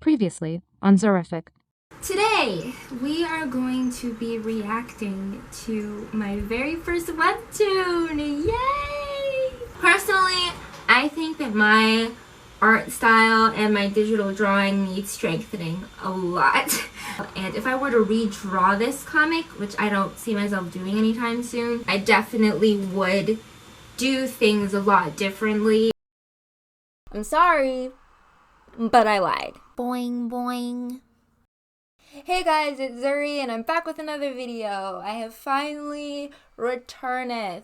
Previously on Zurrific. Today, we are going to be reacting to my very first webtoon. Yay! Personally, I think that my art style and my digital drawing needs strengthening a lot. And if I were to redraw this comic, which I don't see myself doing anytime soon, I definitely would do things a lot differently. I'm sorry, but I lied. Boing, boing. Hey guys, it's Zuri and I'm back with another video. I have finally returneth.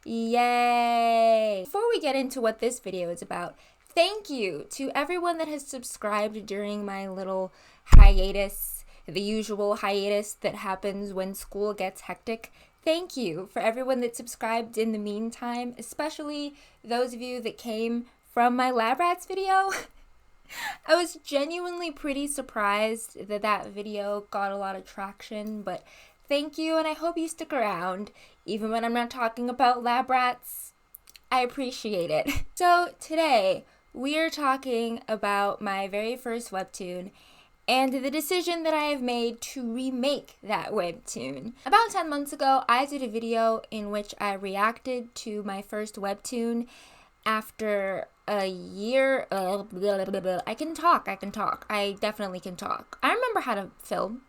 Yay! Before we get into what this video is about, thank you to everyone that has subscribed during my little hiatus, the usual hiatus that happens when school gets hectic. Thank you for everyone that subscribed in the meantime, especially those of you that came from my Lab Rats video. I was genuinely pretty surprised that that video got a lot of traction, but thank you, and I hope you stick around, even when I'm not talking about lab rats. I appreciate it. So today, we are talking about my very first webtoon, and the decision that I have made to remake that webtoon. About 10 months ago, I did a video in which I reacted to my first webtoon after a year. I can talk. I definitely can talk. I remember how to film.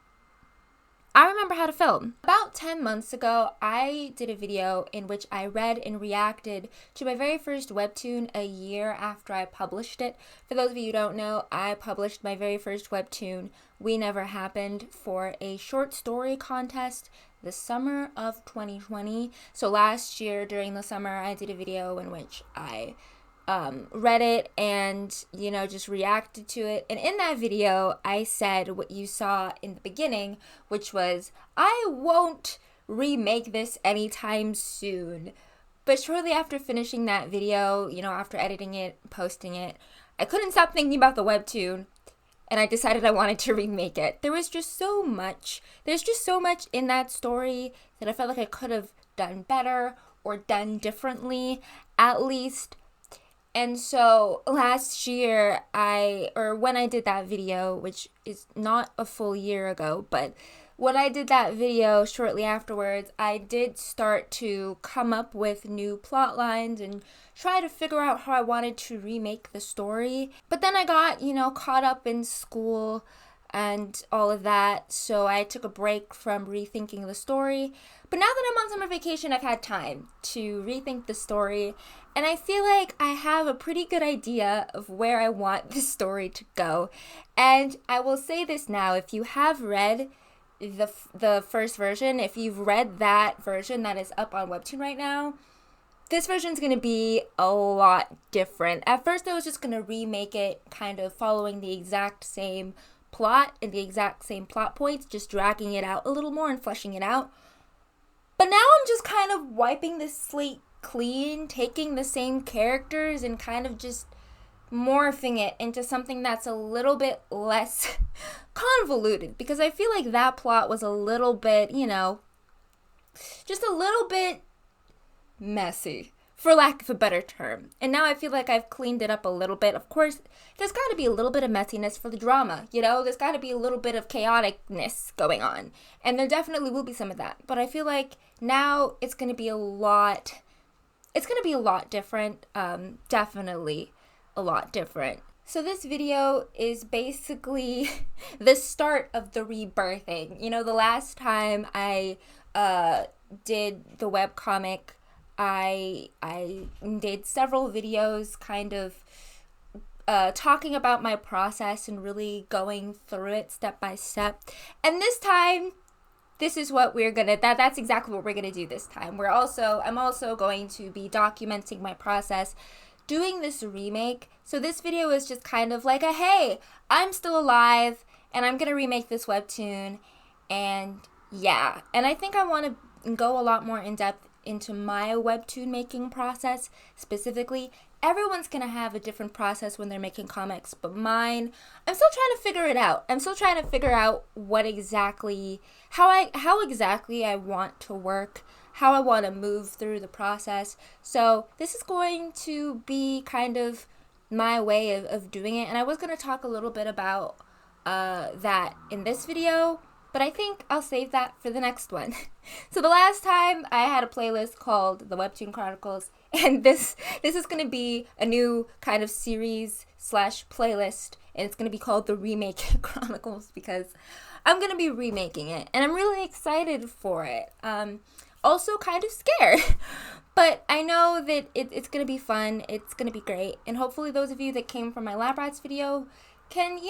About 10 months ago, I did a video in which I read and reacted to my very first webtoon a year after I published it. For those of you who don't know, I published my very first webtoon, We Never Happened, for a short story contest the summer of 2020. So last year during the summer, I did a video in which I read it and, just reacted to it. And in that video, I said what you saw in the beginning, which was, I won't remake this anytime soon. But shortly after finishing that video, after editing it, posting it, I couldn't stop thinking about the webtoon, and I decided I wanted to remake it. There's just so much in that story that I felt like I could have done better or done differently, at least. And so last year, when I did that video, which is not a full year ago, but when I did that video shortly afterwards, I did start to come up with new plot lines and try to figure out how I wanted to remake the story. But then I got, caught up in school and all of that, so I took a break from rethinking the story. But now that I'm on summer vacation, I've had time to rethink the story, and I feel like I have a pretty good idea of where I want the story to go. And I will say this now, if you have read the first version, if you've read that version that is up on Webtoon right now, this version's going to be a lot different. At first, I was just going to remake it kind of following the exact same plot and the exact same plot points, just dragging it out a little more and fleshing it out. But now I'm just kind of wiping the slate clean, taking the same characters and kind of just morphing it into something that's a little bit less convoluted, because I feel like that plot was a little bit, just a little bit messy, for lack of a better term. And now I feel like I've cleaned it up a little bit. Of course, there's got to be a little bit of messiness for the drama, there's got to be a little bit of chaoticness going on. And there definitely will be some of that. But I feel like now it's going to be a lot different, definitely a lot different. So this video is basically the start of the rebirthing. The last time I did the webcomic, I did several videos kind of talking about my process and really going through it step by step. And this time, this is what that's exactly what we're gonna do this time. I'm also going to be documenting my process doing this remake. So this video is just kind of like a, hey, I'm still alive and I'm gonna remake this webtoon. And yeah, and I think I want to go a lot more in depth into my webtoon making process specifically. Everyone's gonna have a different process when they're making comics, but mine, I'm still trying to figure it out. I'm still trying to figure out how exactly I want to work, how I want to move through the process. So this is going to be kind of my way of doing it. And I was going to talk a little bit about that in this video, but I think I'll save that for the next one. So the last time I had a playlist called the Webtoon Chronicles, and this is going to be a new kind of series slash playlist, and it's going to be called the Remake Chronicles because I'm going to be remaking it, and I'm really excited for it. Also kind of scared, but I know that it's going to be fun, it's going to be great, and hopefully those of you that came from my Lab Rats video can,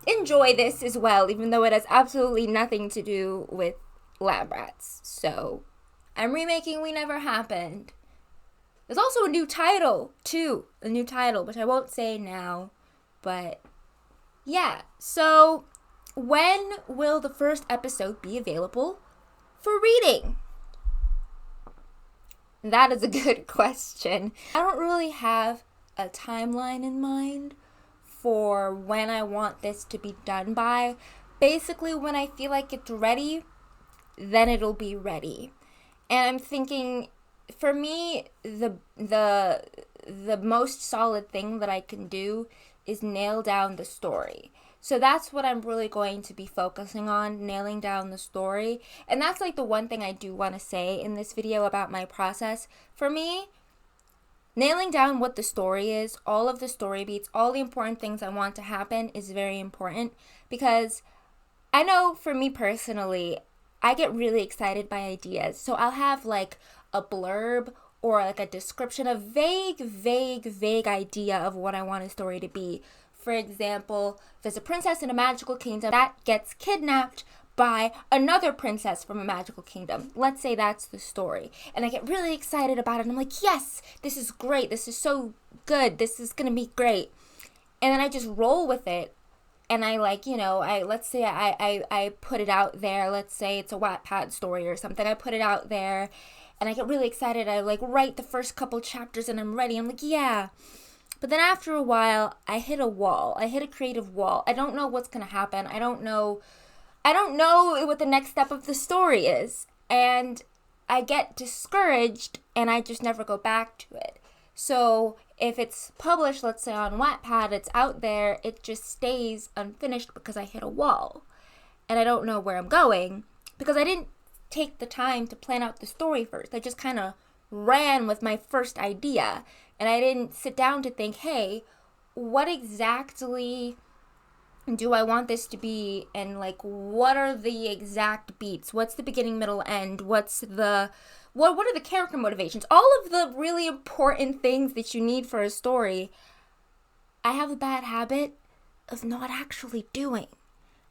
enjoy this as well, even though it has absolutely nothing to do with Lab Rats. So, I'm remaking We Never Happened. There's also a new title, too. A new title, which I won't say now. But, yeah. So, when will the first episode be available for reading? That is a good question. I don't really have a timeline in mind for when I want this to be done by. Basically, when I feel like it's ready, then it'll be ready. And I'm thinking, for me, the most solid thing that I can do is nail down the story. So that's what I'm really going to be focusing on, nailing down the story. And that's like the one thing I do want to say in this video about my process. For me, nailing down what the story is, all of the story beats, all the important things I want to happen is very important, because I know for me personally, I get really excited by ideas. So I'll have like a blurb or like a description, a vague idea of what I want a story to be. For example, there's a princess in a magical kingdom that gets kidnapped by another princess from a magical kingdom. Let's say that's the story. And I get really excited about it. And I'm like, yes, this is great. This is so good. This is going to be great. And then I just roll with it. And I let's say I put it out there. Let's say it's a Wattpad story or something. I put it out there and I get really excited. I write the first couple chapters and I'm ready. I'm like, yeah. But then after a while, I hit a wall. I hit a creative wall. I don't know what's going to happen. I don't know what the next step of the story is. And I get discouraged and I just never go back to it. So if it's published, let's say on Wattpad, it's out there, it just stays unfinished because I hit a wall. And I don't know where I'm going because I didn't take the time to plan out the story first. I just kind of ran with my first idea. And I didn't sit down to think, hey, what exactly do I want this to be, and what are the exact beats? What's the beginning, middle, end? What are the character motivations? All of the really important things that you need for a story. I have a bad habit of not actually doing.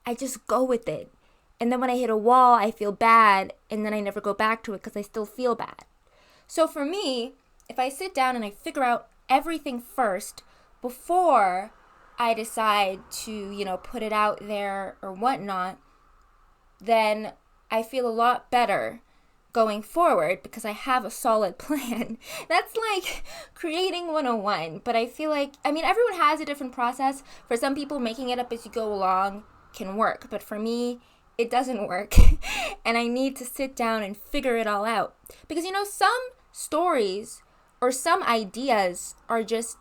I just go with it. And then when I hit a wall, I feel bad, and then I never go back to it because I still feel bad. So for me, if I sit down and I figure out everything first before I decide to, put it out there or whatnot, then I feel a lot better going forward because I have a solid plan. That's like creating 101, but I feel everyone has a different process. For some people, making it up as you go along can work, but for me, it doesn't work. And I need to sit down and figure it all out. Because, some stories or some ideas are just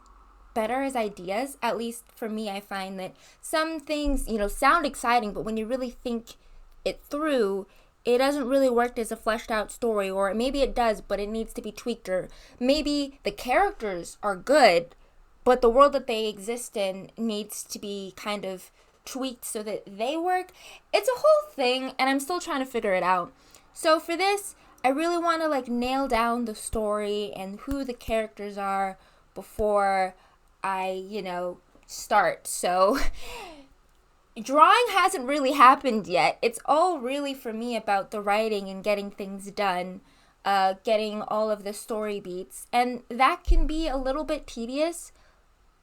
better as ideas. At least for me, I find that some things, sound exciting, but when you really think it through, it doesn't really work as a fleshed out story. Or maybe it does, but it needs to be tweaked. Or maybe the characters are good, but the world that they exist in needs to be kind of tweaked so that they work. It's a whole thing, and I'm still trying to figure it out. So for this, I really want to nail down the story and who the characters are before I, start. So drawing hasn't really happened yet. It's all really for me about the writing and getting things done, getting all of the story beats. And that can be a little bit tedious,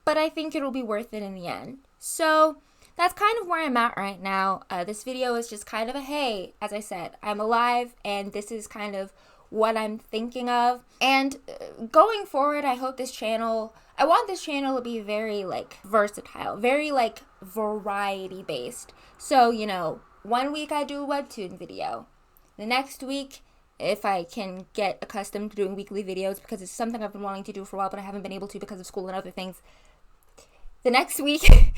but I think it'll be worth it in the end. So that's kind of where I'm at right now. This video is just kind of a, hey, as I said, I'm alive, and this is kind of what I'm thinking of. And going forward, I want this channel to be very versatile, very variety based. So, 1 week I do a Webtoon video. The next week, if I can get accustomed to doing weekly videos, because it's something I've been wanting to do for a while, but I haven't been able to because of school and other things, the next week,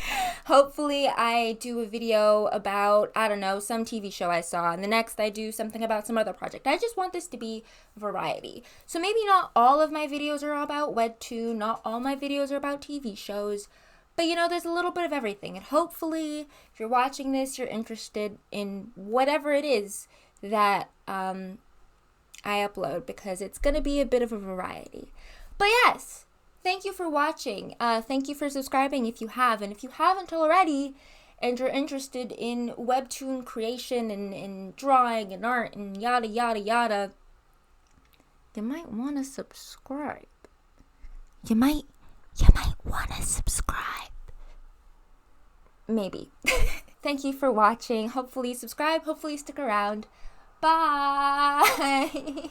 hopefully I do a video about, I don't know, some TV show I saw, and the next I do something about some other project. I just want this to be variety. So maybe not all of my videos are about Webtoon, not all my videos are about TV shows, but there's a little bit of everything. And hopefully, if you're watching this, you're interested in whatever it is that I upload, because it's going to be a bit of a variety. But yes, thank you for watching. Thank you for subscribing if you have. And if you haven't already and you're interested in Webtoon creation and drawing and art and yada, yada, yada, you might want to subscribe. You might want to subscribe. Maybe. Thank you for watching. Hopefully subscribe. Hopefully stick around. Bye.